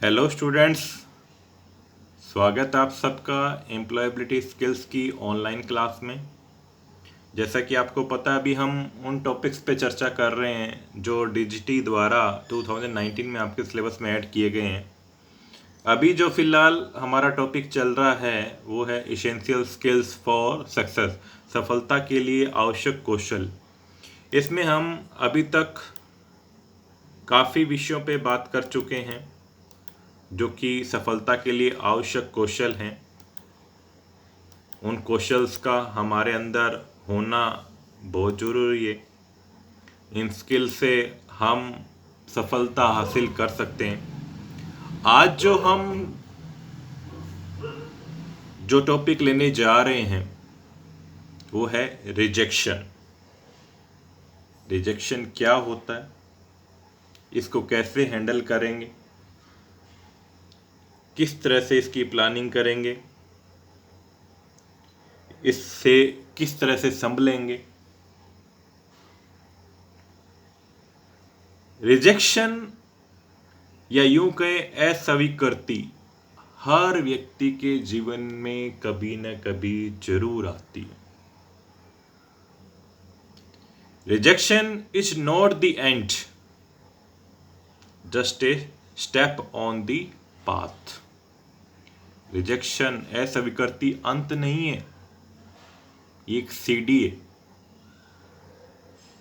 Hello students. स्वागत आप सबका एम्प्लॉयबिलिटी स्किल्स की ऑनलाइन क्लास में। जैसा कि आपको पता है, अभी हम उन टॉपिक्स पे चर्चा कर रहे हैं जो डिजिटी द्वारा 2019 में आपके सिलेबस में ऐड किए गए हैं। अभी जो फिलहाल हमारा टॉपिक चल रहा है वो है एसेंशियल स्किल्स फॉर सक्सेस, सफलता के लिए आवश्यक कौशल। इसमें हम अभी तक काफ़ी विषयों पे बात कर चुके हैं जो कि सफलता के लिए आवश्यक कौशल हैं। उन कौशल्स का हमारे अंदर होना बहुत ज़रूरी है। इन स्किल से हम सफलता हासिल कर सकते हैं। आज जो टॉपिक लेने जा रहे हैं वो है रिजेक्शन। रिजेक्शन क्या होता है, इसको कैसे हैंडल करेंगे, किस तरह से इसकी प्लानिंग करेंगे, इससे किस तरह से संभलेंगे। रिजेक्शन या यूं कहें अस्वीकृति हर व्यक्ति के जीवन में कभी न कभी जरूर आती है। Rejection is not the end, just a step on the path. Rejection अस्वीकृति अंत नहीं है, ये एक सीढ़ी है,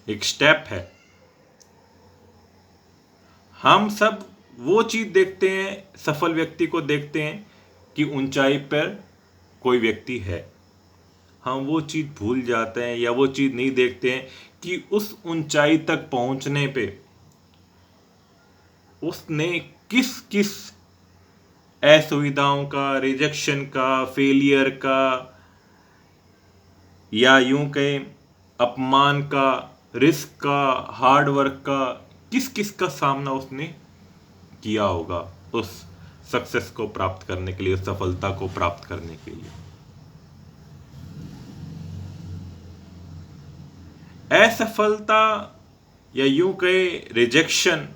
एक स्टेप है। हम सब वो चीज देखते हैं, सफल व्यक्ति को देखते हैं कि ऊंचाई पर कोई व्यक्ति है। हम वो चीज भूल जाते हैं या वो चीज नहीं देखते हैं कि उस ऊंचाई तक पहुंचने पे उसने किस किस असुविधाओं का, रिजेक्शन का, फेलियर का, या यूं कहें अपमान का, रिस्क का, हार्ड वर्क का, किस किस का सामना उसने किया होगा उस सक्सेस को प्राप्त करने के लिए, उस सफलता को प्राप्त करने के लिए। असफलता या यूं कहे रिजेक्शन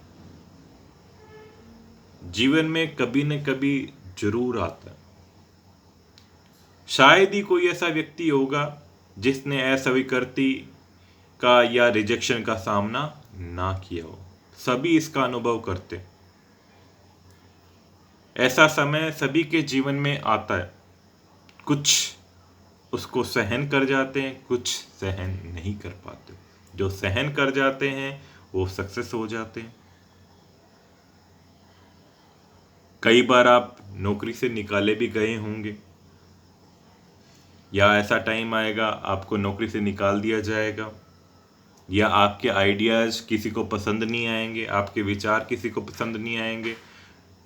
जीवन में कभी न कभी जरूर आता है। शायद ही कोई ऐसा व्यक्ति होगा जिसने अस्वीकृति का या रिजेक्शन का सामना ना किया हो। सभी इसका अनुभव करते। ऐसा समय सभी के जीवन में आता है। कुछ उसको सहन कर जाते हैं, कुछ सहन नहीं कर पाते। जो सहन कर जाते हैं वो सक्सेस हो जाते हैं। कई बार आप नौकरी से निकाले भी गए होंगे, या ऐसा टाइम आएगा आपको नौकरी से निकाल दिया जाएगा, या आपके आइडियाज़ किसी को पसंद नहीं आएंगे, आपके विचार किसी को पसंद नहीं आएंगे।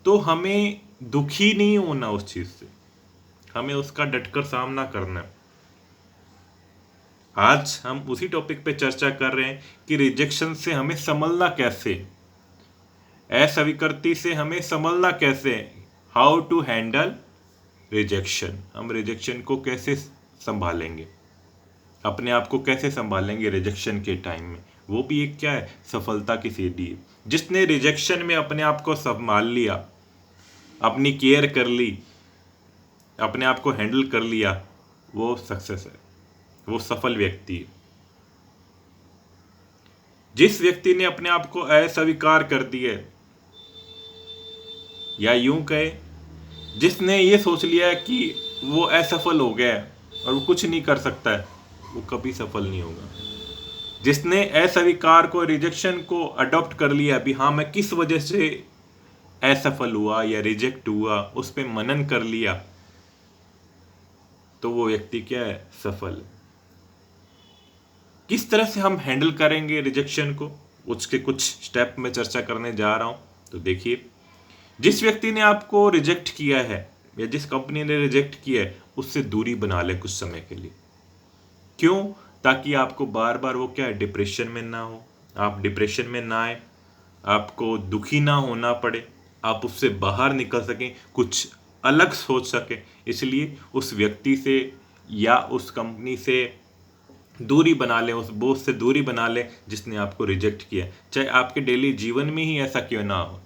तो हमें दुखी नहीं होना उस चीज़ से, हमें उसका डटकर सामना करना है। आज हम उसी टॉपिक पे चर्चा कर रहे हैं कि रिजेक्शन से हमें संभलना कैसे, अस्वीकृति से हमें संभलना कैसे, हाउ टू हैंडल रिजेक्शन। हम रिजेक्शन को कैसे संभालेंगे, अपने आप को कैसे संभालेंगे रिजेक्शन के टाइम में। वो भी एक क्या है, सफलता की सीढ़ी है। जिसने रिजेक्शन में अपने आप को संभाल लिया, अपनी केयर कर ली, अपने आप को हैंडल कर लिया, वो सक्सेस है, वो सफल व्यक्ति है। जिस व्यक्ति ने अपने आप को अस्वीकार कर दिया, या यूं कहे जिसने ये सोच लिया कि वो असफल हो गया है और वो कुछ नहीं कर सकता है, वो कभी सफल नहीं होगा। जिसने अस्वीकार को, रिजेक्शन को अडॉप्ट कर लिया, अभी हाँ मैं किस वजह से असफल हुआ या रिजेक्ट हुआ, उस पर मनन कर लिया, तो वो व्यक्ति क्या है, सफल है। किस तरह से हम हैंडल करेंगे रिजेक्शन को, उसके कुछ स्टेप में चर्चा करने जा रहा हूं। तो देखिए, जिस व्यक्ति ने आपको रिजेक्ट किया है या जिस कंपनी ने रिजेक्ट किया है, उससे दूरी बना ले कुछ समय के लिए। क्यों? ताकि आपको बार बार वो क्या है, डिप्रेशन में ना हो, आप डिप्रेशन में ना आए, आपको दुखी ना होना पड़े, आप उससे बाहर निकल सकें, कुछ अलग सोच सकें। इसलिए उस व्यक्ति से या उस कंपनी से दूरी बना लें, उस बोझ से दूरी बना लें जिसने आपको रिजेक्ट किया, चाहे आपके डेली जीवन में ही ऐसा क्यों ना हो।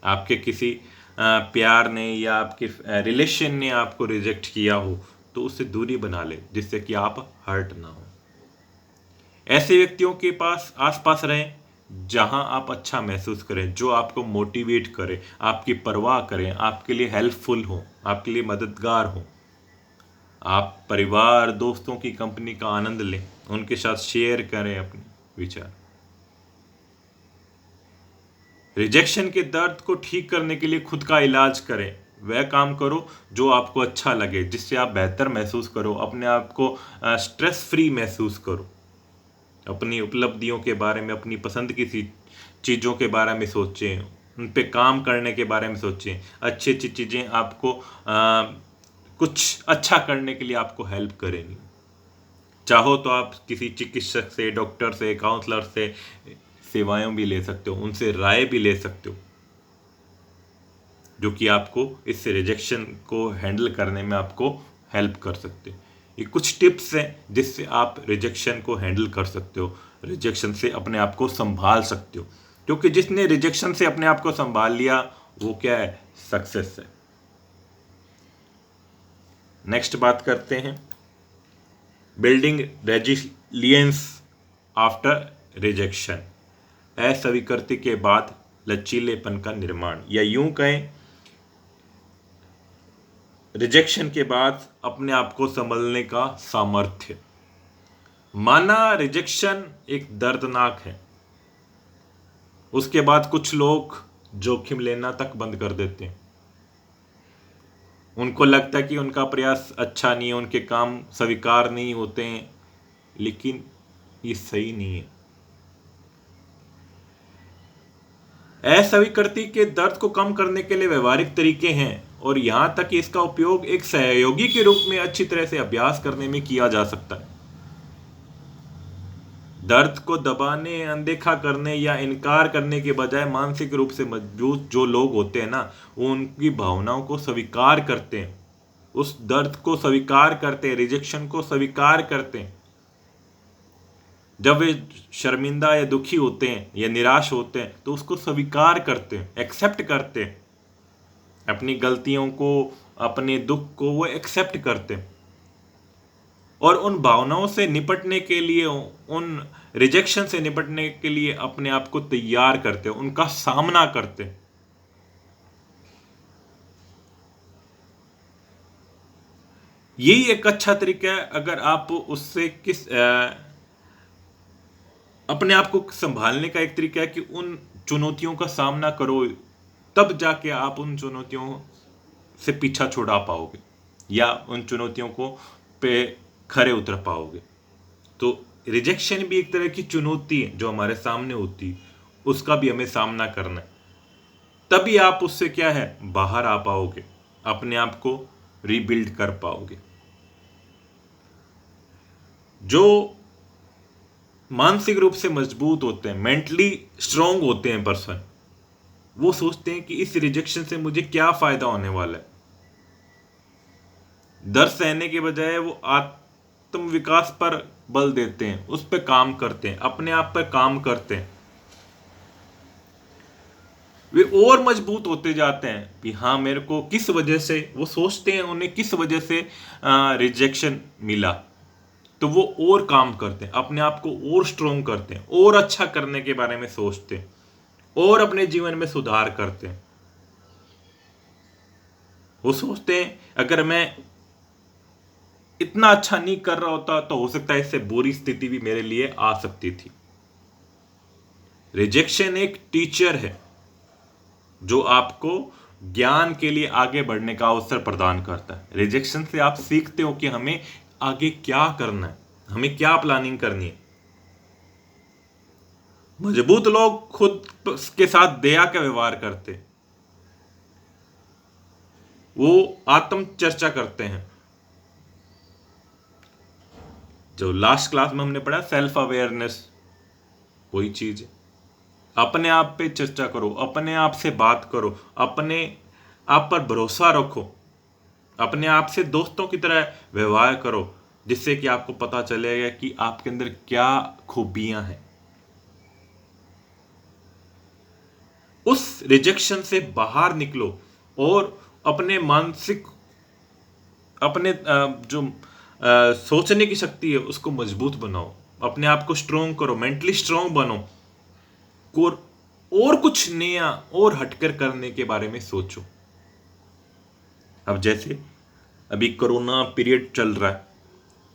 आपके किसी प्यार ने या आपके रिलेशन ने आपको रिजेक्ट किया हो, तो उससे दूरी बना ले जिससे कि आप हर्ट ना हो। ऐसे व्यक्तियों के पास आसपास रहें जहां आप अच्छा महसूस करें, जो आपको मोटिवेट करें, आपकी परवाह करें, आपके लिए हेल्पफुल हो, आपके लिए मददगार हो। आप परिवार दोस्तों की कंपनी का आनंद लें, उनके साथ शेयर करें अपने विचार। रिजेक्शन के दर्द को ठीक करने के लिए खुद का इलाज करें। वह काम करो जो आपको अच्छा लगे, जिससे आप बेहतर महसूस करो, अपने आप को स्ट्रेस फ्री महसूस करो। अपनी उपलब्धियों के बारे में, अपनी पसंद की चीज़ों के बारे में सोचें, उन पे काम करने के बारे में सोचें। अच्छी अच्छी चीज़ें आपको कुछ अच्छा करने के लिए आपको हेल्प करेंगी। चाहो तो आप किसी चिकित्सक से, डॉक्टर से, काउंसलर से सेवाएं भी ले सकते हो, उनसे राय भी ले सकते हो, जो कि आपको इस रिजेक्शन को हैंडल करने में आपको हेल्प कर सकते हैं। ये कुछ टिप्स हैं जिससे आप रिजेक्शन को हैंडल कर सकते हो, रिजेक्शन से अपने आप को संभाल सकते हो, क्योंकि जिसने रिजेक्शन से अपने आप को संभाल लिया वो क्या है, सक्सेस है। नेक्स्ट बात करते हैं बिल्डिंग रेजिलियंस आफ्टर रिजेक्शन। अस्वीकृति के बाद लचीलेपन का निर्माण, या यूं कहें रिजेक्शन के बाद अपने आप को संभलने का सामर्थ्य। माना रिजेक्शन एक दर्दनाक है, उसके बाद कुछ लोग जोखिम लेना तक बंद कर देते हैं। उनको लगता है कि उनका प्रयास अच्छा नहीं है, उनके काम स्वीकार नहीं होते हैं, लेकिन ये सही नहीं है। अस्वीकृति के दर्द को कम करने के लिए व्यवहारिक तरीके हैं, और यहां तक कि इसका उपयोग एक सहयोगी के रूप में अच्छी तरह से अभ्यास करने में किया जा सकता है। दर्द को दबाने, अनदेखा करने या इनकार करने के बजाय मानसिक रूप से मजबूत जो लोग होते हैं ना, वो उनकी भावनाओं को स्वीकार करते हैं, उस दर्द को स्वीकार करते हैं, रिजेक्शन को स्वीकार करते हैं। जब वे शर्मिंदा या दुखी होते हैं या निराश होते हैं तो उसको स्वीकार करते हैं, एक्सेप्ट करते हैं, अपनी गलतियों को, अपने दुख को वो एक्सेप्ट करते हैं, और उन भावनाओं से निपटने के लिए, उन रिजेक्शन से निपटने के लिए अपने आप को तैयार करते हैं, उनका सामना करते हैं। यही एक अच्छा तरीका है। अगर आप उससे अपने आप को संभालने का एक तरीका है कि उन चुनौतियों का सामना करो, तब जाके आप उन चुनौतियों से पीछा छुड़ा पाओगे या उन चुनौतियों को पे खरे उतर पाओगे। तो रिजेक्शन भी एक तरह की चुनौती है जो हमारे सामने होती है, उसका भी हमें सामना करना है। तभी आप उससे क्या है, बाहर आ पाओगे, अपने आप को रीबिल्ड कर पाओगे। जो मानसिक रूप से मजबूत होते हैं, मेंटली स्ट्रांग होते हैं पर्सन, वो सोचते हैं कि इस रिजेक्शन से मुझे क्या फायदा होने वाला है। दर्द सहने के बजाय वो आत्म विकास पर बल देते हैं, उस पर काम करते हैं, अपने आप पर काम करते हैं। वे और मजबूत होते जाते हैं कि हाँ, मेरे को किस वजह से, वो सोचते हैं उन्हें किस वजह से रिजेक्शन मिला, तो वो और काम करते हैं, अपने आप को और स्ट्रोंग करते हैं, और अच्छा करने के बारे में सोचते हैं, और अपने जीवन में सुधार करते हैं। वो सोचते हैं अगर मैं इतना अच्छा नहीं कर रहा होता तो हो सकता है इससे बुरी स्थिति भी मेरे लिए आ सकती थी। रिजेक्शन एक टीचर है जो आपको ज्ञान के लिए आगे बढ़ने का अवसर प्रदान करता है। रिजेक्शन से आप सीखते हो कि हमें आगे क्या करना है, हमें क्या प्लानिंग करनी है। मजबूत लोग खुद के साथ दया का व्यवहार करते, वो आत्म चर्चा करते हैं। जो लास्ट क्लास में हमने पढ़ा सेल्फ अवेयरनेस, वही चीज है। अपने आप पे चर्चा करो, अपने आप से बात करो, अपने आप पर भरोसा रखो, अपने आप से दोस्तों की तरह व्यवहार करो, जिससे कि आपको पता चलेगा कि आपके अंदर क्या खूबियां हैं। उस रिजेक्शन से बाहर निकलो और अपने मानसिक, अपने जो सोचने की शक्ति है उसको मजबूत बनाओ, अपने आप को स्ट्रोंग करो, मेंटली स्ट्रोंग बनो और कुछ नया और हटकर करने के बारे में सोचो। अब जैसे अभी कोरोना पीरियड चल रहा है,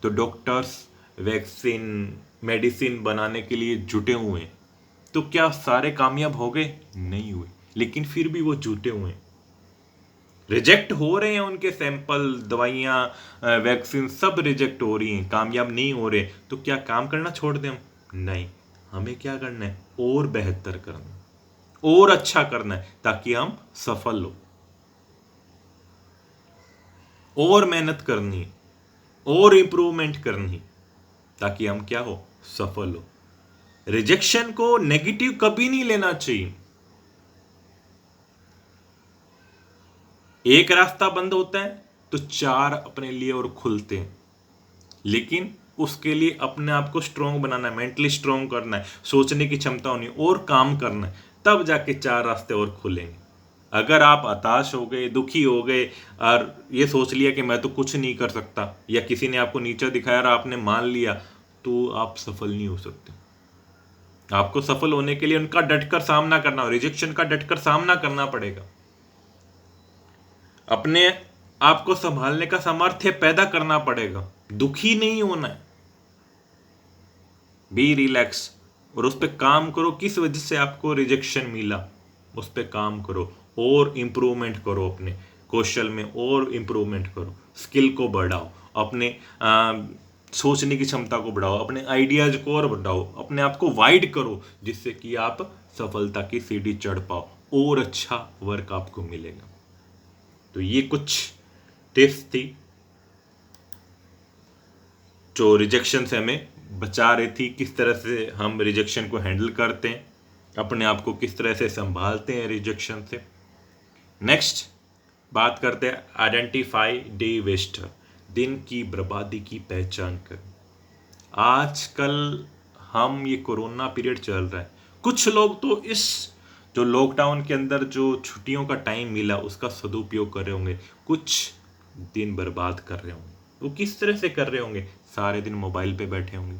तो डॉक्टर्स वैक्सीन मेडिसिन बनाने के लिए जुटे हुए हैं। तो क्या सारे कामयाब हो गए? नहीं हुए, लेकिन फिर भी वो जुटे हुए हैं। रिजेक्ट हो रहे हैं उनके सैंपल, दवाइयाँ, वैक्सीन सब रिजेक्ट हो रही हैं, कामयाब नहीं हो रहे। तो क्या काम करना छोड़ दें हम? नहीं, हमें क्या करना है? और बेहतर करना है, और अच्छा करना है, ताकि हम सफल हो। और मेहनत करनी है, और इम्प्रूवमेंट करनी है, ताकि हम क्या हो? सफल हो। रिजेक्शन को नेगेटिव कभी नहीं लेना चाहिए। एक रास्ता बंद होता है तो चार अपने लिए और खुलते हैं, लेकिन उसके लिए अपने आप को स्ट्रोंग बनाना है, मेंटली स्ट्रोंग करना है, सोचने की क्षमता होनी और काम करना है, तब जाके चार रास्ते और खुलेंगे। अगर आप हताश हो गए, दुखी हो गए और ये सोच लिया कि मैं तो कुछ नहीं कर सकता, या किसी ने आपको नीचा दिखाया और आपने मान लिया, तो आप सफल नहीं हो सकते। आपको सफल होने के लिए उनका डटकर सामना करना, रिजेक्शन का डटकर सामना करना पड़ेगा। अपने आप को संभालने का सामर्थ्य पैदा करना पड़ेगा, दुखी नहीं होना है। बी रिलैक्स और उस पर काम करो। किस वजह से आपको रिजेक्शन मिला, उस पर काम करो और इम्प्रूवमेंट करो, अपने कौशल में और इम्प्रूवमेंट करो, स्किल को बढ़ाओ, अपने सोचने की क्षमता को बढ़ाओ, अपने आइडियाज को और बढ़ाओ, अपने आप को वाइड करो, जिससे कि आप सफलता की सीढ़ी चढ़ पाओ और अच्छा वर्क आपको मिलेगा। तो ये कुछ टिप्स थी जो रिजेक्शन से हमें बचा रही थी, किस तरह से हम रिजेक्शन को हैंडल करते हैं, अपने आप को किस तरह से संभालते हैं रिजेक्शन से। नेक्स्ट बात करते हैं आइडेंटिफाई डे वेस्टर, दिन की बर्बादी की पहचान कर। आजकल हम ये कोरोना पीरियड चल रहा है, कुछ लोग तो इस जो लॉकडाउन के अंदर जो छुट्टियों का टाइम मिला उसका सदुपयोग कर रहे होंगे, कुछ दिन बर्बाद कर रहे होंगे। वो किस तरह से कर रहे होंगे? सारे दिन मोबाइल पे बैठे होंगे,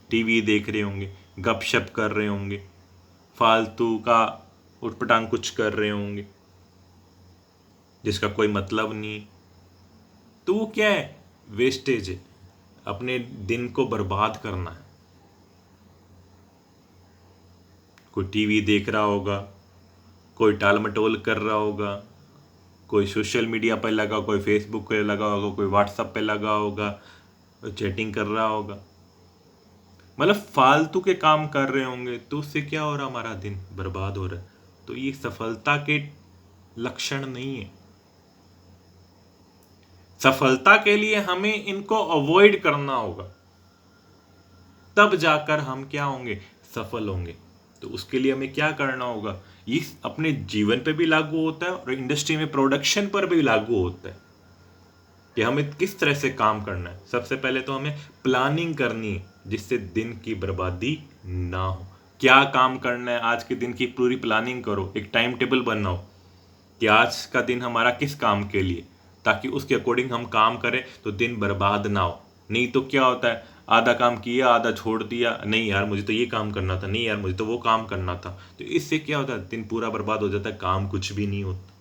टीवी देख रहे होंगे, गपशप कर रहे होंगे, फालतू का उटपटांग कुछ कर रहे होंगे जिसका कोई मतलब नहीं। तो वो क्या है? वेस्टेज है, अपने दिन को बर्बाद करना है। कोई टीवी देख रहा होगा, कोई टाल मटोल कर रहा होगा, कोई सोशल मीडिया पर लगा, कोई फेसबुक पे लगा होगा, कोई व्हाट्सएप पे लगा होगा, कोई चैटिंग कर रहा होगा, मतलब फालतू के काम कर रहे होंगे। तो उससे क्या हो रहा? हमारा दिन बर्बाद हो रहा है। तो ये सफलता के लक्षण नहीं है। सफलता के लिए हमें इनको अवॉइड करना होगा, तब जाकर हम क्या होंगे? सफल होंगे। तो उसके लिए हमें क्या करना होगा? ये अपने जीवन पे भी लागू होता है और इंडस्ट्री में प्रोडक्शन पर भी लागू होता है कि हमें किस तरह से काम करना है। सबसे पहले तो हमें प्लानिंग करनी है, जिससे दिन की बर्बादी ना हो। क्या काम करना है, आज के दिन की पूरी प्लानिंग करो, एक टाइम टेबल बनाओ कि आज का दिन हमारा किस काम के लिए, ताकि उसके अकॉर्डिंग हम काम करें तो दिन बर्बाद ना हो। नहीं तो क्या होता है, आधा काम किया, आधा छोड़ दिया, नहीं यार मुझे तो ये काम करना था, नहीं यार मुझे तो वो काम करना था। तो इससे क्या होता है? दिन पूरा बर्बाद हो जाता है, काम कुछ भी नहीं होता।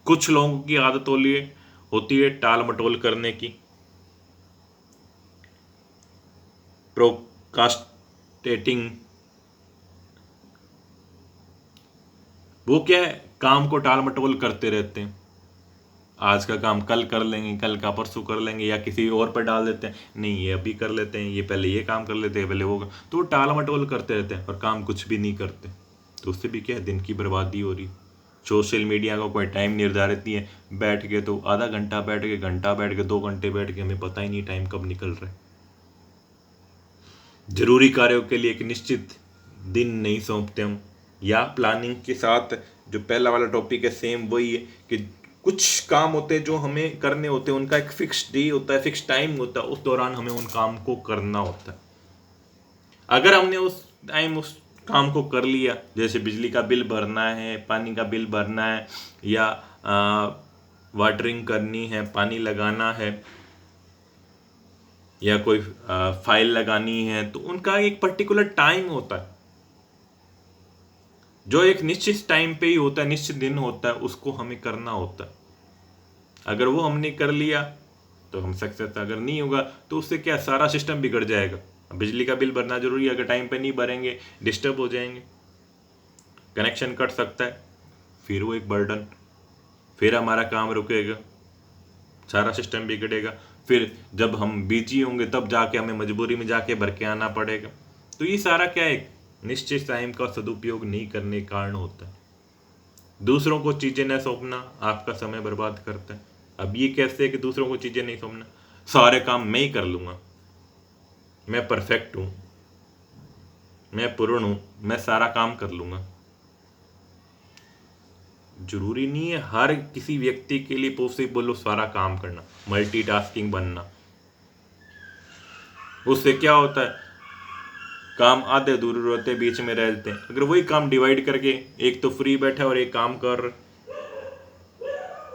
कुछ लोगों की आदत होती है टाल मटोल करने की, प्रोकास्टेटिंग। वो क्या है? काम को टाल मटोल करते रहते हैं। आज का काम कल कर लेंगे, कल का परसों कर लेंगे, या किसी और पर डाल देते हैं, नहीं ये अभी कर लेते हैं, ये पहले ये काम कर लेते हैं, पहले वो तो टाल मटोल करते रहते हैं और काम कुछ भी नहीं करते। तो उससे भी क्या है? दिन की बर्बादी हो रही। सोशल मीडिया का कोई टाइम निर्धारित नहीं है, बैठ के तो आधा घंटा बैठ के, घंटा बैठ के, 2 घंटे बैठ के, हमें पता ही नहीं टाइम कब निकल रहा है। जरूरी कार्यों के लिए एक निश्चित दिन नहीं सौंपते हम, या प्लानिंग के साथ जो पहला वाला टॉपिक है सेम वही है कि कुछ काम होते हैं जो हमें करने होते हैं, उनका एक फिक्स डे होता है, फिक्स टाइम होता है, उस दौरान हमें उन काम को करना होता है। अगर हमने उस टाइम उस काम को कर लिया, जैसे बिजली का बिल भरना है, पानी का बिल भरना है, या वाटरिंग करनी है, पानी लगाना है, या कोई फाइल लगानी है, तो उनका एक पर्टिकुलर टाइम होता है जो एक निश्चित टाइम पे ही होता है, निश्चित दिन होता है, उसको हमें करना होता है। अगर वो हमने कर लिया तो हम सक्सेस, अगर नहीं होगा तो उससे क्या, सारा सिस्टम बिगड़ जाएगा। बिजली का बिल भरना जरूरी है, अगर टाइम पे नहीं भरेंगे डिस्टर्ब हो जाएंगे, कनेक्शन कट सकता है, फिर वो एक बर्डन, फिर हमारा काम रुकेगा, सारा सिस्टम बिगड़ेगा, फिर जब हम बिजी होंगे तब जाके हमें मजबूरी में जाके भर के आना पड़ेगा। तो ये सारा क्या है, निश्चित टाइम का सदुपयोग नहीं करने के कारण होता है। दूसरों को चीजें न सौंपना आपका समय बर्बाद करता है। अब ये कैसे है कि दूसरों को चीजें नहीं सौंपना, सारे काम मैं ही कर लूंगा, मैं परफेक्ट हूं, मैं पूर्ण हूं, मैं सारा काम कर लूंगा। जरूरी नहीं है हर किसी व्यक्ति के लिए पॉसिबल हो सारा काम करना, मल्टीटास्किंग बनना। उससे क्या होता है, काम आधे अधूरे रहते, बीच में रह जाते हैं। अगर वही काम डिवाइड करके, एक तो फ्री बैठा और एक काम कर,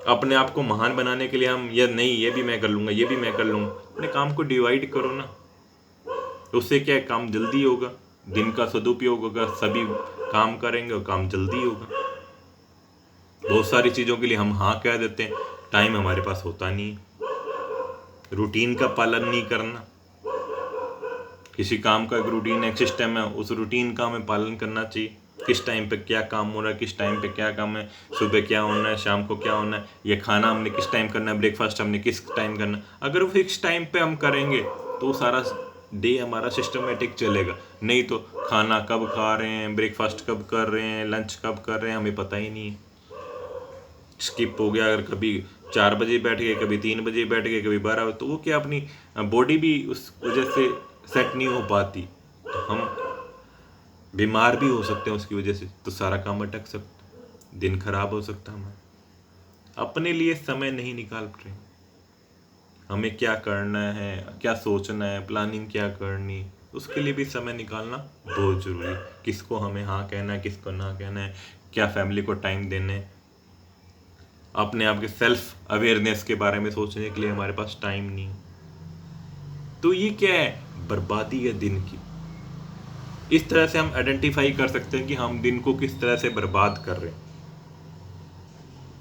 अपने आप को महान बनाने के लिए हम ये नहीं, ये भी मैं कर लूंगा, ये भी मैं कर लूंगा, अपने काम को डिवाइड करो ना। उससे क्या है, काम जल्दी होगा, दिन का सदुपयोग होगा, सभी काम करेंगे और काम जल्दी होगा। बहुत सारी चीज़ों के लिए हम हाँ कह देते हैं, टाइम हमारे पास होता नहीं, रूटीन का पालन नहीं करना। किसी काम का एक रूटीन, एक सिस्टम है, उस रूटीन का हमें पालन करना चाहिए। किस टाइम पे क्या काम हो रहा है, किस टाइम पे क्या काम है, सुबह क्या होना है, शाम को क्या होना है, ये खाना हमने किस टाइम करना है, ब्रेकफास्ट हमने किस टाइम करना है। अगर वो फिक्स टाइम पे हम करेंगे तो सारा डे हमारा सिस्टमेटिक चलेगा। नहीं तो खाना कब खा रहे हैं, ब्रेकफास्ट कब कर रहे हैं, लंच कब कर रहे हैं, हमें पता ही नहीं है। स्किप हो गया, अगर कभी 4 बजे बैठ गए, कभी 3 बजे बैठ गए, कभी 12 बजे, तो वो क्या, अपनी बॉडी भी उस वजह से सेट नहीं हो पाती, तो हम बीमार भी हो सकते हैं उसकी वजह से। तो सारा काम अटक सकता, दिन खराब हो सकता है हमारा। अपने लिए समय नहीं निकाल रहे, हमें क्या करना है, क्या सोचना है, प्लानिंग क्या करनी, उसके लिए भी समय निकालना बहुत जरूरी है। किसको हमें हाँ कहना है, किसको ना कहना है, क्या फैमिली को टाइम देना है, अपने आप के सेल्फ अवेयरनेस के बारे में सोचने के लिए हमारे पास टाइम नहीं। तो ये क्या है, बर्बादी है दिन की। इस तरह से हम आइडेंटिफाई कर सकते हैं कि हम दिन को किस तरह से बर्बाद कर रहे हैं।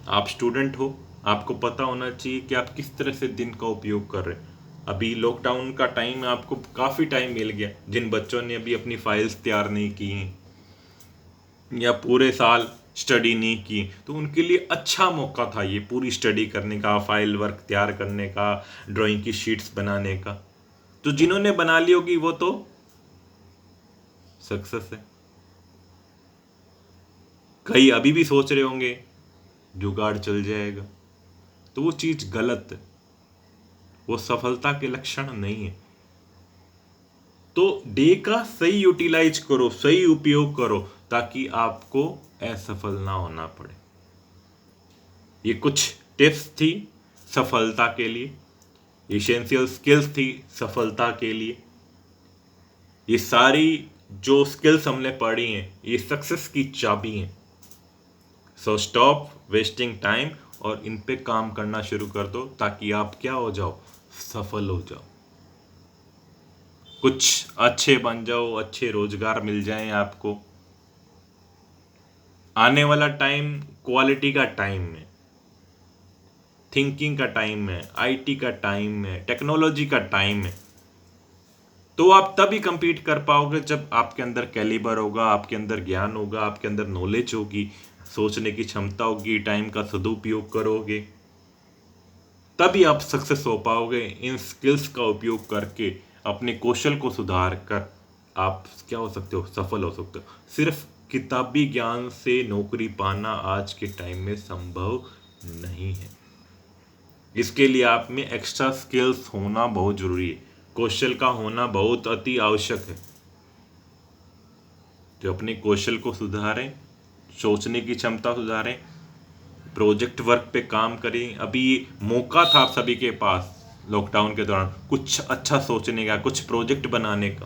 आप स्टूडेंट हो, आपको पता होना चाहिए कि आप किस तरह से दिन का उपयोग कर रहे हैं। अभी लॉकडाउन का टाइम है, आपको काफ़ी टाइम मिल गया। जिन बच्चों ने अभी अपनी फाइल्स तैयार नहीं की हैं या पूरे साल स्टडी नहीं की, तो उनके लिए अच्छा मौका था ये पूरी स्टडी करने का, फाइल वर्क तैयार करने का, ड्राइंग की शीट्स बनाने का। तो जिन्होंने बना ली होगी वो तो सक्सेस है। कई अभी भी सोच रहे होंगे जुगाड़ चल जाएगा, तो वो चीज गलत है, वो सफलता के लक्षण नहीं है। तो डे का सही यूटिलाइज करो, सही उपयोग करो, ताकि आपको असफल ना होना पड़े। ये कुछ टिप्स थी सफलता के लिए, एसेंशियल स्किल्स थी सफलता के लिए। ये सारी जो स्किल्स हमने पढ़ी हैं, ये सक्सेस की चाबी हैं। सो स्टॉप वेस्टिंग टाइम और इन पे काम करना शुरू कर दो, ताकि आप क्या हो जाओ, सफल हो जाओ, कुछ अच्छे बन जाओ, अच्छे रोजगार मिल जाएं आपको। आने वाला टाइम क्वालिटी का टाइम है, थिंकिंग का टाइम है, आईटी का टाइम है, टेक्नोलॉजी का टाइम है। तो आप तभी compete कर पाओगे जब आपके अंदर कैलिबर होगा, आपके अंदर ज्ञान होगा, आपके अंदर नॉलेज होगी, सोचने की क्षमता होगी, टाइम का सदुपयोग करोगे, तभी आप सक्सेस हो पाओगे। इन स्किल्स का उपयोग करके, अपने कौशल को सुधार कर आप क्या हो सकते हो, सफल हो सकते हो। सिर्फ किताबी ज्ञान से नौकरी पाना आज के टाइम में संभव नहीं है। इसके लिए आप में एक्स्ट्रा स्किल्स होना बहुत जरूरी है, कौशल का होना बहुत अति आवश्यक है। तो अपने कौशल को सुधारें, सोचने की क्षमता सुधारें, प्रोजेक्ट वर्क पे काम करें। अभी मौका था आप सभी के पास लॉकडाउन के दौरान कुछ अच्छा सोचने का, कुछ प्रोजेक्ट बनाने का।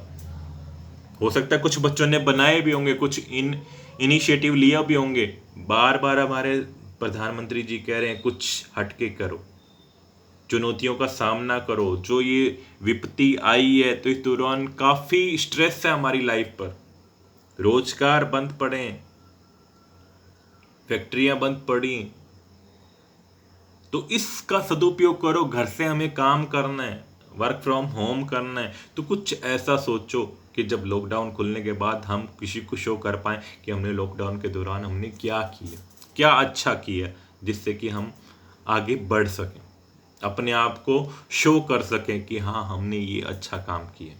हो सकता है कुछ बच्चों ने बनाए भी होंगे, कुछ इनिशिएटिव लिया भी होंगे। बार बार हमारे प्रधानमंत्री जी कह रहे हैं कुछ हटके करो, चुनौतियों का सामना करो। जो ये विपत्ति आई है तो इस दौरान काफी स्ट्रेस है हमारी लाइफ पर, रोजगार बंद पड़े, फैक्ट्रियां बंद पड़ी, तो इसका सदुपयोग करो। घर से हमें काम करना है, वर्क फ्रॉम होम करना है, तो कुछ ऐसा सोचो कि जब लॉकडाउन खुलने के बाद हम किसी को शो कर पाए कि हमने लॉकडाउन के दौरान हमने क्या किया, क्या अच्छा किया, जिससे कि हम आगे बढ़ सकें, अपने आप को शो कर सकें कि हाँ हमने ये अच्छा काम किया।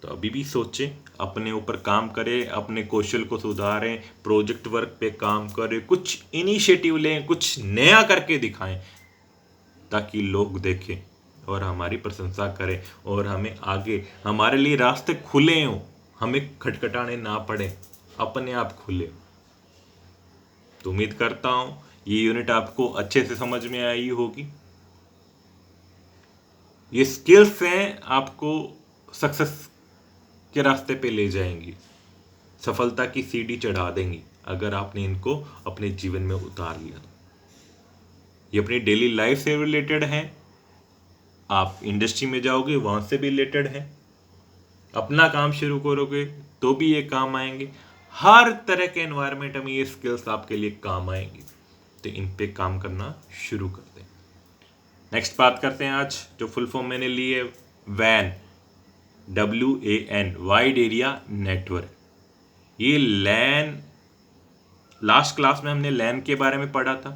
तो अभी भी सोचें, अपने ऊपर काम करें, अपने कौशल को सुधारें, प्रोजेक्ट वर्क पे काम करें, कुछ इनिशिएटिव लें, कुछ नया करके दिखाएं, ताकि लोग देखें और हमारी प्रशंसा करें और हमें आगे हमारे लिए रास्ते खुले हों, हमें खटखटाने ना पड़े, अपने आप खुले। तो उम्मीद करता हूं ये यूनिट आपको अच्छे से समझ में आई होगी। ये स्किल्स हैं आपको सक्सेस के रास्ते पे ले जाएंगी, सफलता की सीढ़ी चढ़ा देंगी अगर आपने इनको अपने जीवन में उतार लिया। ये अपनी डेली लाइफ से रिलेटेड है, आप इंडस्ट्री में जाओगे वहां से भी रिलेटेड है, अपना काम शुरू करोगे तो भी ये काम आएंगे। हर तरह के एनवायरनमेंट में ये स्किल्स आपके लिए काम आएंगी, तो इन पे काम करना शुरू कर दें। नेक्स्ट बात करते हैं आज जो फुल फॉर्म मैंने ली है, वैन, WAN, वाइड एरिया नेटवर्क। ये लैन, लास्ट क्लास में हमने लैन के बारे में पढ़ा था।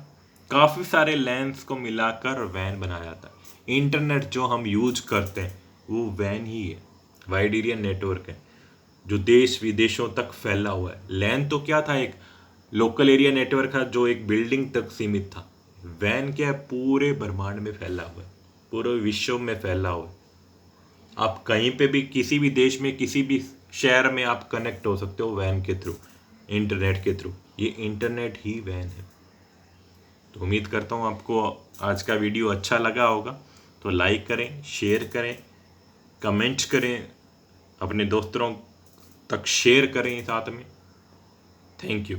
काफ़ी सारे लैन्स को मिलाकर वैन बनाया जाता है। इंटरनेट जो हम यूज करते हैं वो वैन ही है, वाइड एरिया नेटवर्क है, जो देश विदेशों तक फैला हुआ है। लैन तो क्या था, एक लोकल एरिया नेटवर्क था जो एक बिल्डिंग तक सीमित था। वैन क्या है, पूरे ब्रह्मांड में फैला हुआ है, पूरे विश्व में फैला हुआ है। आप कहीं पे भी, किसी भी देश में, किसी भी शहर में आप कनेक्ट हो सकते हो वैन के थ्रू, इंटरनेट के थ्रू। ये इंटरनेट ही वैन है। तो उम्मीद करता हूँ आपको आज का वीडियो अच्छा लगा होगा। तो लाइक करें, शेयर करें, कमेंट्स करें, अपने दोस्तों तक शेयर करें साथ में। Thank you.